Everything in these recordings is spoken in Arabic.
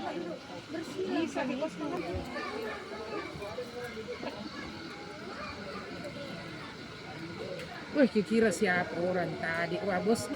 Bisa dilas naman. Wih, kira siapa orang tadi? Wah, bos.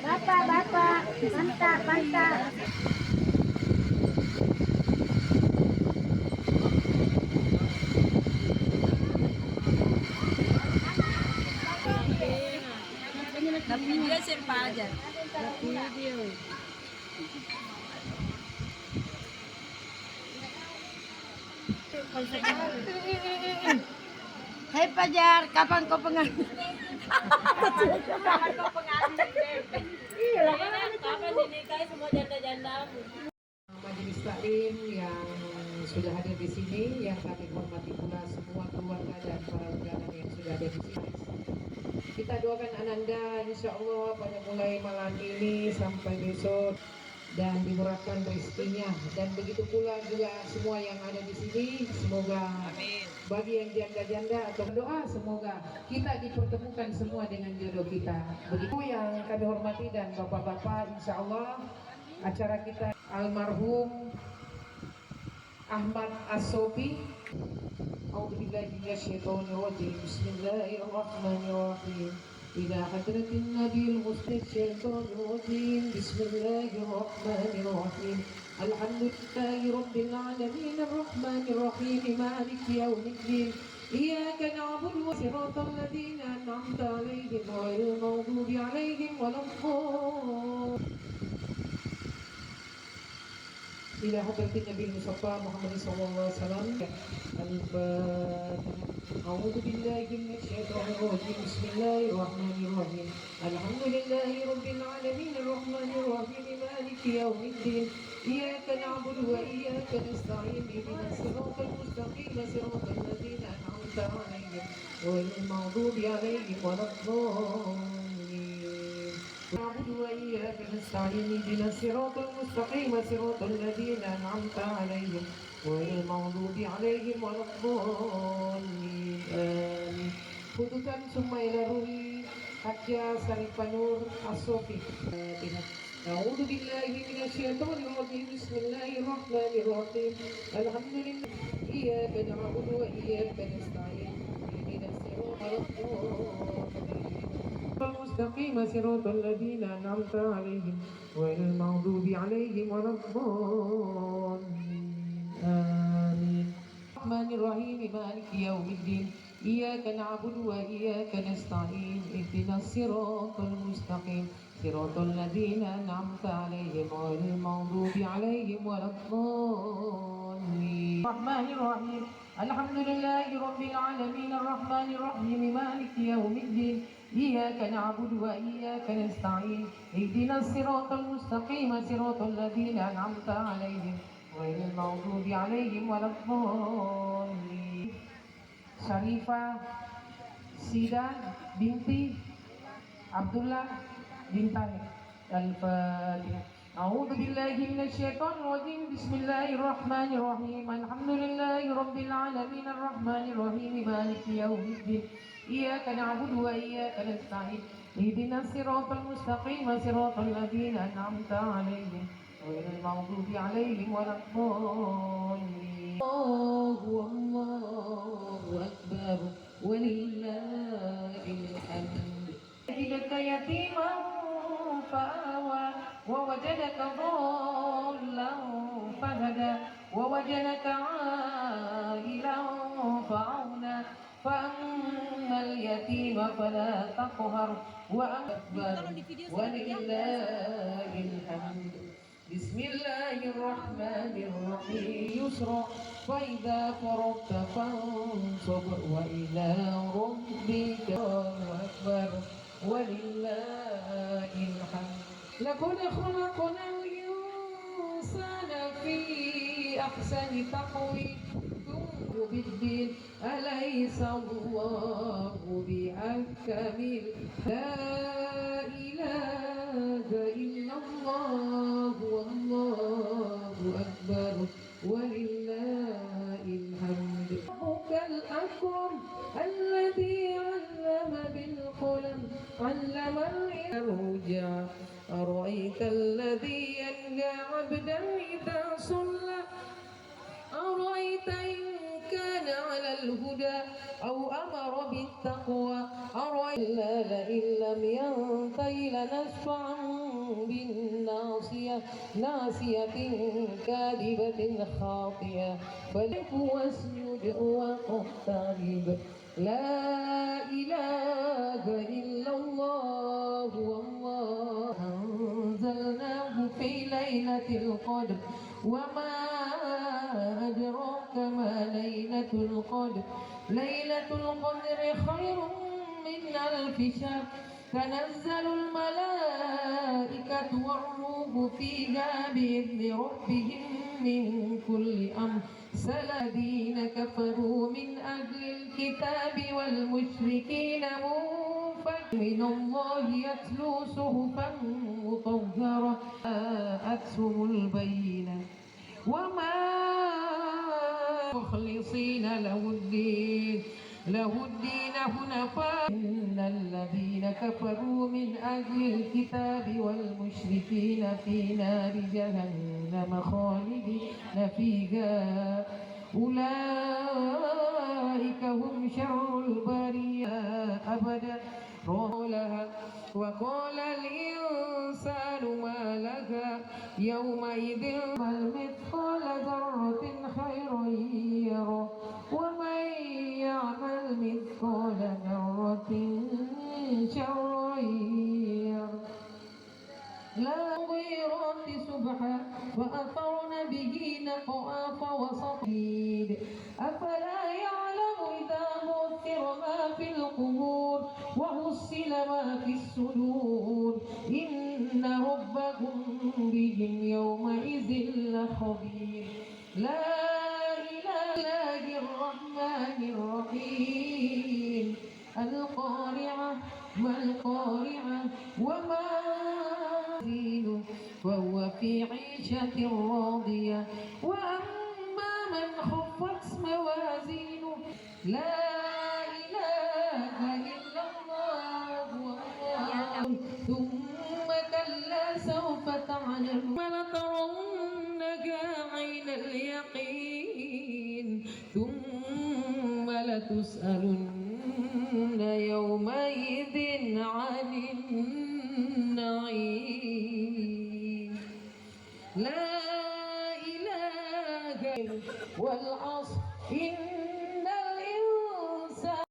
Bapak, bapak, mantap, mantap. Video siapa aja? Video. Hei Fajar, kapan kau pengantin? Kapan kau pengantin? Iya lah, Kapan dinikahi semua janda-janda? Majelis taklim yang sudah hadir di sini, yang kami hormati pula semua keluarga dan para undangan yang sudah ada di sini. Kita doakan Ananda, insya Allah pada mulai malam ini sampai besok dan dimurahkan rezekinya, dan begitu pula juga semua yang ada di sini. Semoga Amin. bagi yang janda-janda atau doa, semoga kita dipertemukan semua dengan jodoh kita. Begitu yang kami hormati dan bapak-bapak, insya Allah acara kita almarhum Ahmad As-Sofi. A'udzubillahi minasyaitonirrajim. Bismillahirrahmanirrahim. Ila hadratin Nabil Mustasyaitonirrajim. Bismillahirrahmanirrahim. Alhamdulillahi Rabbil Alamin. Ar-Rahmanirrahim. Maliki yawmiddin. Iyyaka na'budu wa siratal ladzina an'amta 'alaihim ghairil maghdubi 'alaihim waladdallin. إلى حضرة النبي المصطفى محمد صلى الله عليه وسلم. الفاتحة. أعوذ بالله من الشيطان الرجيم. بسم الله الرحمن الرحيم. الحمد لله رب العالمين الرحمن الرحيم مالك يوم الدين. إياك نعبد وإياك نستعين اهدنا الصراط المستقيم صراط الذين أنعمت عليهم غير المغضوب عليهم ولا الضالين. نعبد وإياك نستعين اهدنا الصراط المستقيم صراط الذين أنعمت عليهم غير المغضوب عليهم ولا الضالين آمين. Putusan summa ila ruhi Haja Sarifanur As-Sofi. A'udzu billahi minasyaitonir rajim. Bismillahirrahmanirrahim. Alhamdulillah iyyaka na'budu wa iyyaka nasta'in ihdinas siratal المستقيم صراط الذين أنعمت عليهم غير المغضوب عليهم ولا الضالين آمين. الرحمن الرحيم مالك يوم الدين. إياك نعبد وإياك نستعين اهدنا الصراط المستقيم صراط الذين أنعمت عليهم غير المغضوب عليهم ولا الضالين. الرحمن الرحيم. الحمد لله رب العالمين الرحمن الرحيم مالك يوم الدين. إياك نعبد وإياك نستعين اهدنا الصراط المستقيم صراط الذين أنعمت عليهم غير المغضوب عليهم ولا الضالين. Syarifah Sida binti Abdullah bin Tarik. Al-Fatihah. A'udzu billahi minasyaitonir rajim. Bismillahirrahmanirrahim. Alhamdulillahi rabbil alamin arrahmanir rahim maliki yaumiddin. Iyyaka na'budu wa iyyaka nasta'in ihdinas siratal mustaqim siratal ladzina an'amta 'alaihim ghairil maghdubi 'alaihim waladdallin. Allahu akbar walillahil hamd. Wajadaka yatiman fa'awa wa wajadaka dhallan fahada wa wajadaka 'ailan fa'awna فأما اليتيم فلا تقهر وأكبر ولله الحمد. بسم الله الرحمن الرحيم يسرا فإذا فرغت فانصب وإلى ربك أكبر ولله الحمد. لقد خلقنا الإنسان في أحسن تقويم ثم بالدين أليس الله بأحكم. لا إله إلا الله والله أكبر ولله الحمد. ربك الأكرم الذي علم بالقلم علم الإنسان. أرأيت الذي ينهى عبدا إذا صلى أرأيت إن كان على الهدى أو أمر بالتقوى أرأيت لئن لم ينته لنسفعا بالناصية ناصية كاذبة خاطئة فلك واسجد واقترب. لا إله إلا الله والله أنزلناه في ليلة القدر وما أدراك ما ليلة القدر. ليلة القدر خير من ألف شهر تنزل الملائكة والروح فيها بإذن ربهم من كل أمر. الذين كفروا من أهل الكتاب والمشركين منفك من الله يتلو صحفا مطهرة أتهم البينة وما مخلصين له الدين حنفاء. إن الذين كفروا من أهل الكتاب والمشركين في نار جهنم خالدين فيها أولئك هم شر البرية أبدا. لها وقال الإنسان ما لها يومئذ مثقال ذرة خيرا يره ومن يعمل مثقال ذرة شرا يره. لا مغيرات سبحا وأثرن به نقعا فوسطيد أفلا يعلم إذا بؤثر ما في القبور وحصل ما في الصدور إن ربهم بهم يومئذ لخبير. لا إله الرحمن الرحيم. القارعة ما القارعة وما وهو في عيشة راضية وأما من خفت موازينه لا إله إلا الله ثم كلا سوف تعلم ولترونها عين اليقين ثم لتسألن يومئذ عن النعيم. لا إله والعصر إن الإنسان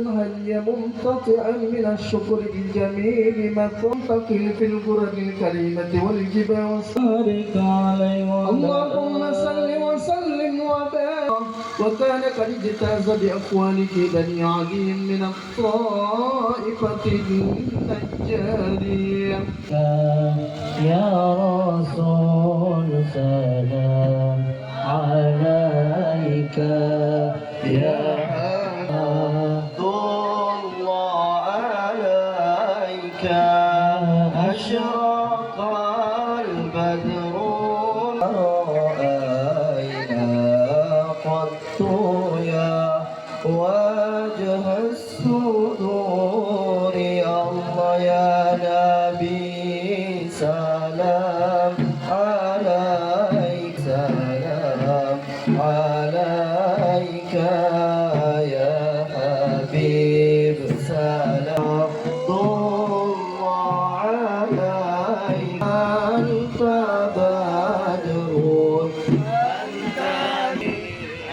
هل منقطعا من الشكر الجميل ما تنتقل في القرآن الكريمة والجبال والصارق عليه اللهم صل وسلم وبارك وكان قد اجتاز بأخوانك بني عدي من الطائفة النجارية يا رسول سلام عليك يا الله عليك أشرق البدر رأينا قد يا وجه الصدور الله يا نبي سلام عليك سلام عليك يا حبيب سلام الله عليك أنت بدر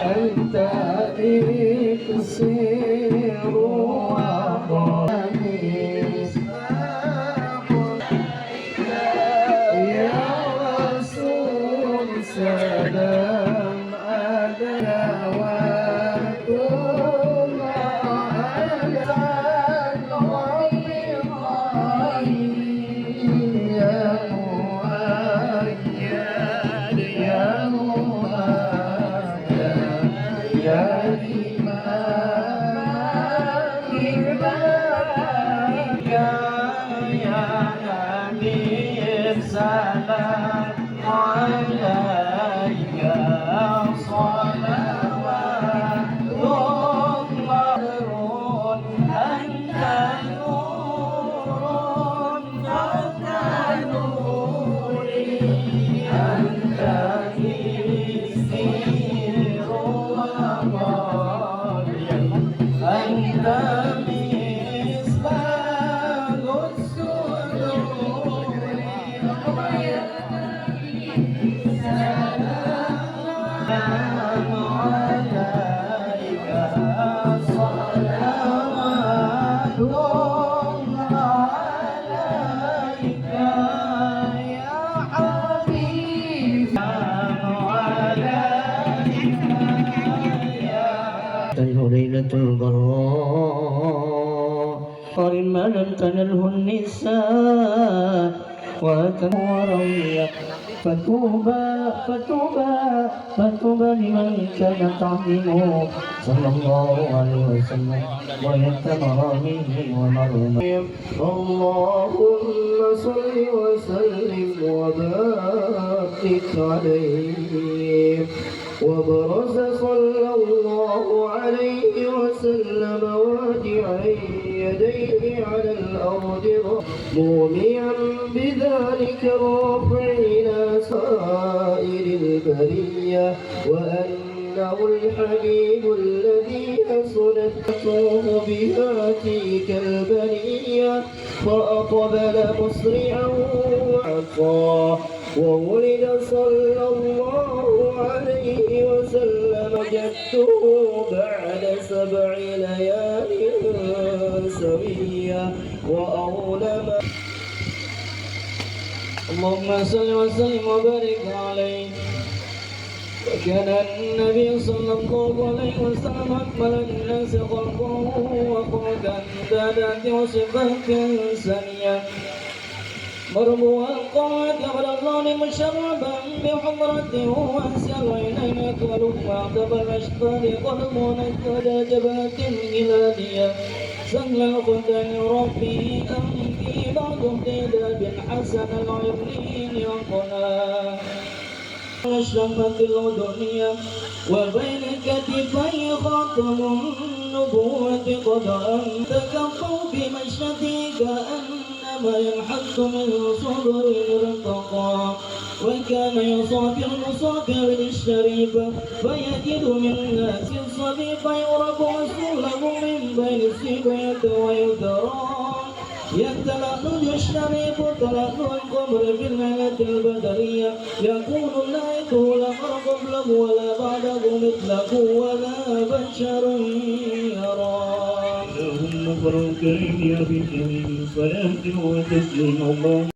أنت بكسير وقميص يا رسول سلام عليك سلام عليك صلوات الله أنت نور أنت نوري أنت كثير وغالي أنت مصباح السرور ليلة الغراء ما لم تنله النساء وتنوروا فتوبى لمن كان تعظيمه صلى الله عليه وسلم ويتمرامه ومرمه اللهم صل وسلم وبارك عليه وبرز صلى الله عليه وسلم وادعا يديه على الأرض موميا بذلك رافع إلى سائر البرية وأنه الحبيب الذي حسنت تطوه بها تلك البرية فأقبل مسرعا وعصى وولد صلى الله عليه وسلم جده بعد 7 ليال سوية وأولم اللهم صل وسلم وبارك عليه وكان النبي صلى الله عليه وسلم أكمل الناس خلقه وخلقا ذات وصفات سنية مربوعا قوات رمضان مشربا بحضرته واسع العينين اكمل معتب الاشقار قلب نكد جبهة هلالية سهل الخدن ربي أنفي بعض اهتداب حسن العرنين يقنا الشمة الأذنية وبين كتفي خاتم النبوة قد أنتكفوا بمشتي كأنما ينحط من صدر ارتقى وكان يصافي المصافر الشريفة فيجد من ناس الصديق يرب رسوله من بين السبية ويدرى يتلألؤ الشريف تلألؤ القمر في الليلة البدرية يكون الليل لا قبله ولا بعده مثله ولا بشر يرى. اللهم فرج كريم يا في جميع الصلاة وتسليم اللهم